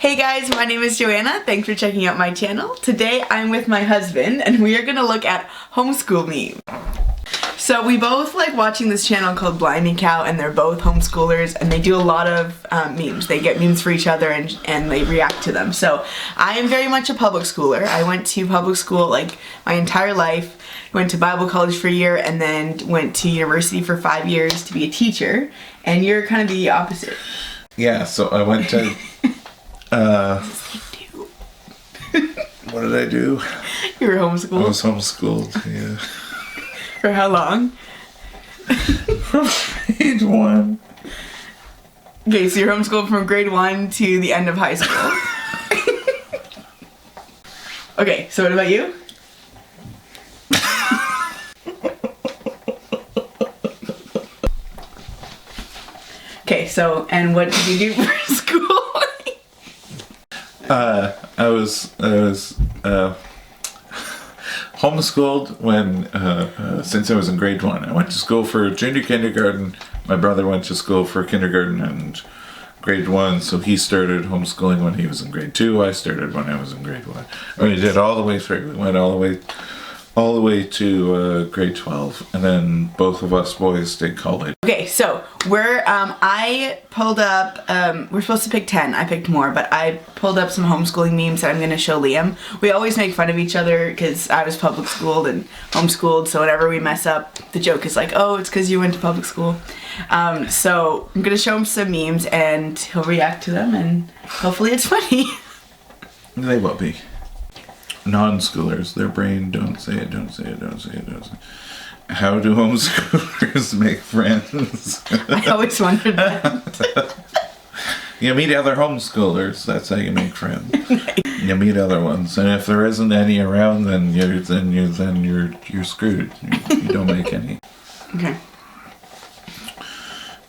Hey guys, my name is Joanna. Thanks for checking out my channel. Today I'm with my husband and we are going to look at homeschool memes. So we both like watching this channel called Blimey Cow, and they're both homeschoolers and they do a lot of memes. They get memes for each other and they react to them. So I am very much a public schooler. I went to public school like my entire life. Went to Bible college for a year and then went to university for 5 years to be a teacher. And you're kind of the opposite. Yeah, so I went to... what did I do? You were homeschooled? I was homeschooled, yeah. For how long? From grade 1. Okay, so you're homeschooled from grade 1 to the end of high school. Okay, so what about you? Okay, so, and what did you do for school? I was homeschooled when since I was in grade 1. I went to school for junior kindergarten. My brother went to school for kindergarten and grade 1, so he started homeschooling when he was in grade 2. I started when I was in grade 1. We did all the way through. We went all the way to grade 12, and then both of us boys stayed college. Okay, so I pulled up, we're supposed to pick 10, I picked more, but I pulled up some homeschooling memes that I'm going to show Liam. We always make fun of each other because I was public schooled and homeschooled, so whenever we mess up, the joke is like, oh, it's because you went to public school. So I'm going to show him some memes and he'll react to them and hopefully it's funny. They will be. Non-schoolers, their brain, don't say it, don't say it, don't say it, don't say it. How do homeschoolers make friends? I always wondered that. You meet other homeschoolers, that's how you make friends. You meet other ones, and if there isn't any around, then you're screwed. You don't make any. Okay.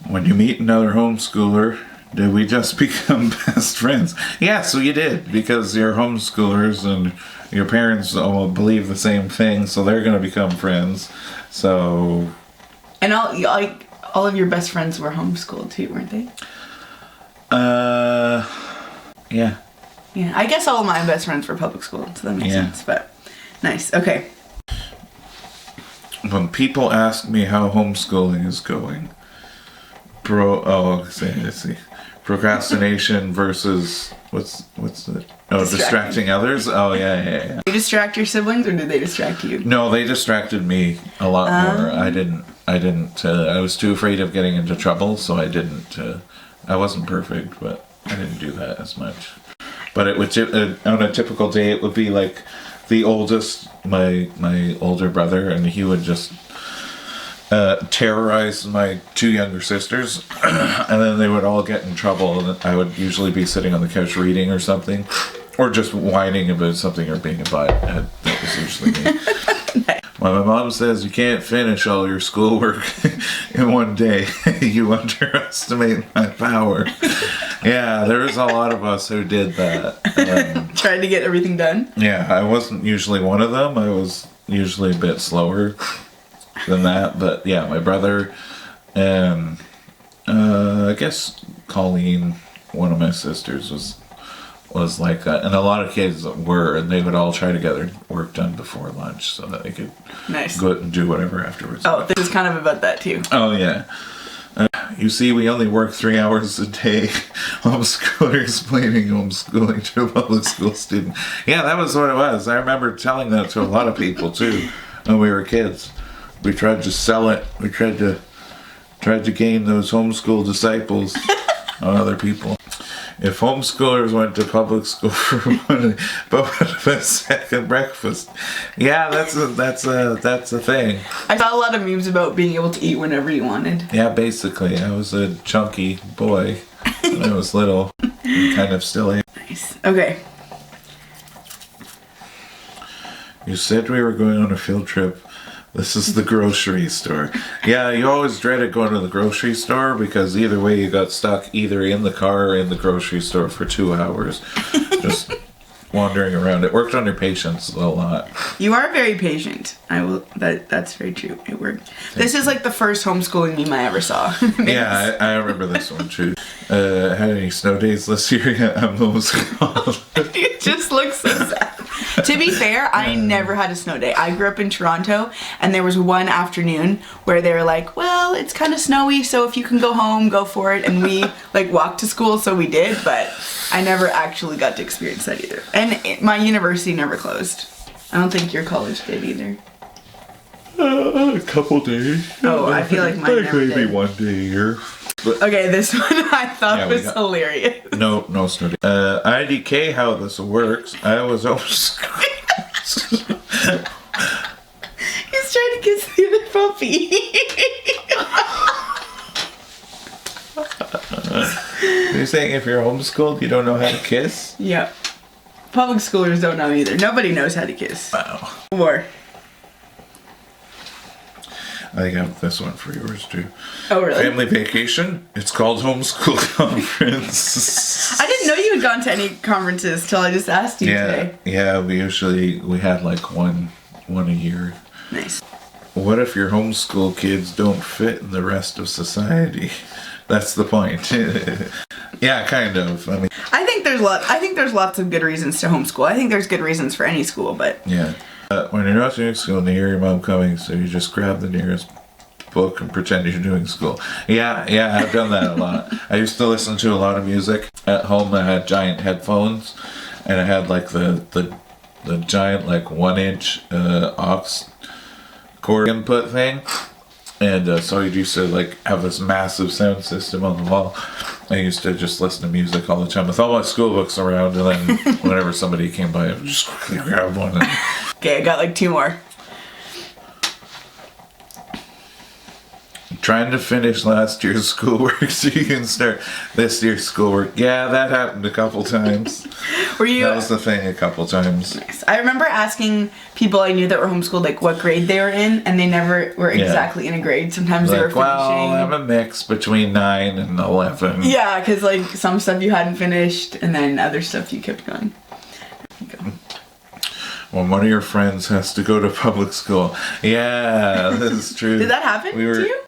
When you meet another homeschooler, did we just become best friends? Yeah, so you did, because you're homeschoolers and your parents all believe the same thing, so they're going to become friends. So... And all of your best friends were homeschooled too, weren't they? Yeah. Yeah, I guess all of my best friends were public school, so that makes sense, but nice, okay. When people ask me how homeschooling is going, let's see. Procrastination versus what's the distracting others. Oh yeah. Did you distract your siblings or did they distract you? No, they distracted me a lot more. I didn't. I was too afraid of getting into trouble, so I didn't. I wasn't perfect, but I didn't do that as much. But it would on a typical day, it would be like the oldest, my older brother, and he would just terrorize my 2 younger sisters, and then they would all get in trouble, and I would usually be sitting on the couch reading or something, or just whining about something or being a butthead. That was usually me. When my mom says you can't finish all your schoolwork in one day, you underestimate my power. Yeah, there was a lot of us who did that. Trying to get everything done? Yeah, I wasn't usually one of them. I was usually a bit slower than that, but yeah, my brother and I guess Colleen, one of my sisters, was like that, and a lot of kids were, and they would all try to get their work done before lunch so that they could go out and do whatever afterwards. Oh, this is kind of about that too. Oh yeah. You see, we only work 3 hours a day. Homeschooler explaining homeschooling to a public school student. Yeah, that was what it was. I remember telling that to a lot of people too when we were kids. We tried to sell it. We tried to gain those homeschool disciples on other people. If homeschoolers went to public school for one, but what if a second breakfast? Yeah, that's a thing. I saw a lot of memes about being able to eat whenever you wanted. Yeah, basically, I was a chunky boy when I was little. I kind of still am. Nice. Okay. You said we were going on a field trip. This is the grocery store. Yeah, you always dreaded going to the grocery store because either way you got stuck either in the car or in the grocery store for 2 hours. Just wandering around. It worked on your patience a lot. You are very patient. I will. That's very true. It worked. This is like the first homeschooling meme I ever saw. Yeah, I remember this one too. Had any snow days this year? Yeah, I'm homeschooled. It just looks so sad. To be fair, I never had a snow day. I grew up in Toronto, and there was one afternoon where they were like, well, it's kind of snowy, so if you can go home, go for it. And we like walked to school, so we did, but I never actually got to experience that either. And my university never closed. I don't think your college did either. A couple days. Oh, I feel like mine never maybe did. one day a year. But Okay, this one I thought Yeah, we was got- hilarious. no snow day. IDK, how this works. I was homeschooled. He's trying to kiss the other puppy. You're saying if you're homeschooled, you don't know how to kiss? Yep. Public schoolers don't know either. Nobody knows how to kiss. Wow. Or. I think I have this one for yours too. Oh, really? Family vacation. It's called homeschool conference. I didn't know you had gone to any conferences till I just asked you today. Yeah. We had like one a year. Nice. What if your homeschool kids don't fit in the rest of society? That's the point. Yeah, kind of. I mean, I think there's lots of good reasons to homeschool. I think there's good reasons for any school, but yeah. When you're not doing school and you hear your mom coming, so you just grab the nearest book and pretend you're doing school. Yeah, I've done that a lot. I used to listen to a lot of music at home. I had giant headphones, and I had like the giant like 1-inch aux cord input thing, and so I used to like have this massive sound system on the wall. I used to just listen to music all the time with all my school books around, and then whenever somebody came by, I would just quickly grab one. And okay, I got like 2 more. trying to finish last year's schoolwork so you can start this year's schoolwork. Yeah, that happened a couple times. Were you? That was the thing a couple times. I remember asking people I knew that were homeschooled like what grade they were in, and they never were Yeah. exactly in a grade. Sometimes they were Like, well, finishing. I'm a mix between 9 and 11. Yeah, because like some stuff you hadn't finished, and then other stuff you kept going. There you go. When one of your friends has to go to public school. Yeah, this is true. Did that happen to you?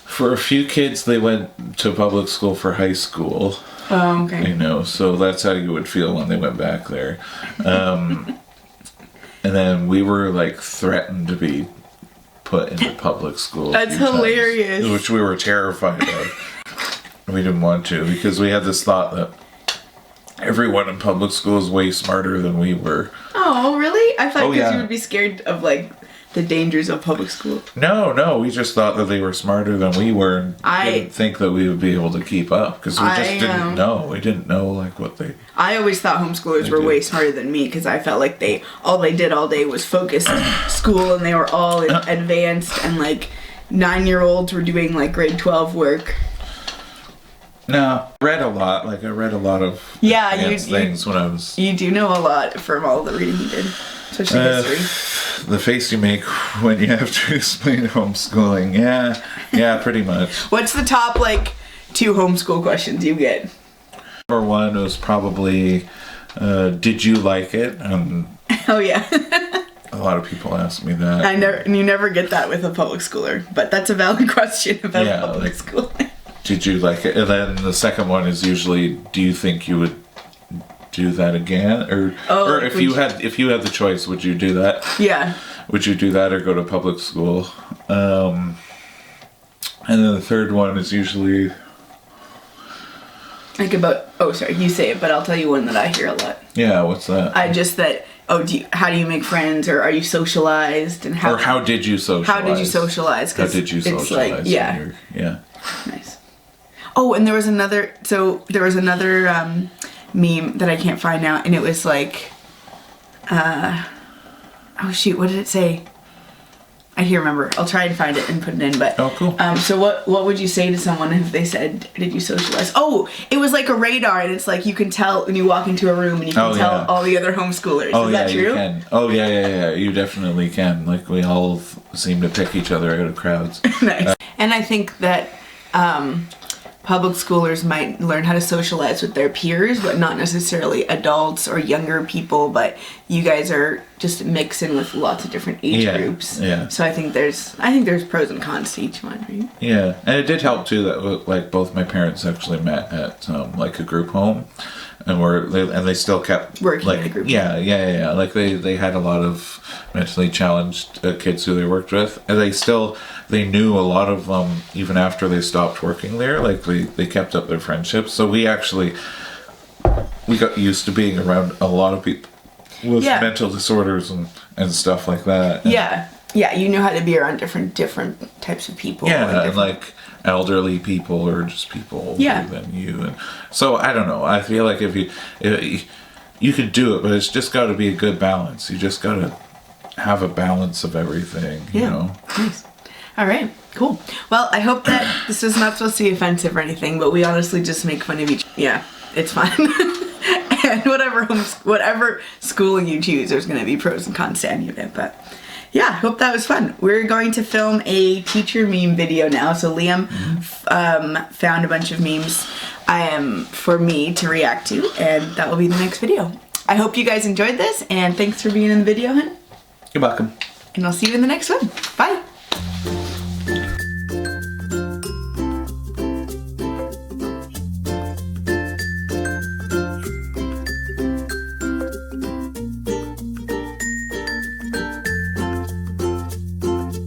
For a few kids, they went to public school for high school. Oh, okay. You know, so that's how you would feel when they went back there. And then we were like threatened to be put into public school. a That's few times, hilarious. which we were terrified of. We didn't want to because we had this thought that everyone in public school is way smarter than we were. Oh, really? I thought Oh, because yeah. you would be scared of like the dangers of public school. No, we just thought that they were smarter than we were and didn't think that we would be able to keep up because we just didn't know. We didn't know like what they... I always thought homeschoolers were did. way smarter than me because I felt like all they did all day was focus school, and they were all advanced, and like 9-year-olds were doing like grade 12 work. No, I read a lot. Like, I read a lot of Yeah, advanced things when I was... You do know a lot from all the reading you did, especially history. The face you make when you have to explain homeschooling. Yeah, pretty much. What's the top like 2 homeschool questions you get? Number 1 was probably, did you like it? Oh yeah. A lot of people ask me that. You never get that with a public schooler, but that's a valid question about Yeah, public like- school. Did you like it? And then the second one is usually, do you think you would do that again? Or like if you had the choice, would you do that? Yeah. Would you do that or go to public school? And then the third one is usually, Like sorry, you say it, but I'll tell you one that I hear a lot. yeah, what's that? How do you make friends, or are you socialized, and how did you socialize? how did you socialize? How did you socialize? It's like, yeah. Yeah. Nice. Oh, and there was another meme that I can't find now, and it was like, oh shoot, what did it say? I can't remember. I'll try and find it and put it in, but... Oh, cool. So what would you say to someone if they said, did you socialize? Oh, it was like a radar, and it's like you can tell when you walk into a room and you can tell all the other homeschoolers. Oh, Is that true? You can. Oh, yeah. You definitely can. Like, we all seem to pick each other out of crowds. Nice. And I think that public schoolers might learn how to socialize with their peers, but not necessarily adults or younger people, but you guys are just mixing with lots of different age groups. Yeah. So I think there's pros and cons to each one, right? Yeah, and it did help too that like both my parents actually met at like a group home, and they still kept Working like in a group home. Yeah. Like they had a lot of mentally challenged kids who they worked with, and they knew a lot of them even after they stopped working there. Like they kept up their friendships. So we got used to being around a lot of people with mental disorders and stuff like that. And yeah, you know how to be around different types of people. and like elderly people or just people older than you. And so I don't know. I feel like if you could do it, but it's just got to be a good balance. You just got to have a balance of everything. You know. Nice. All right. Cool. Well, I hope that this is not supposed to be offensive or anything, but we honestly just make fun of each. Yeah, it's fine. And whatever schooling you choose, there's going to be pros and cons to any of it. But yeah, I hope that was fun. We're going to film a teacher meme video now. So Liam found a bunch of memes for me to react to, and that will be the next video. I hope you guys enjoyed this, and thanks for being in the video, hun. You're welcome. And I'll see you in the next one. Bye.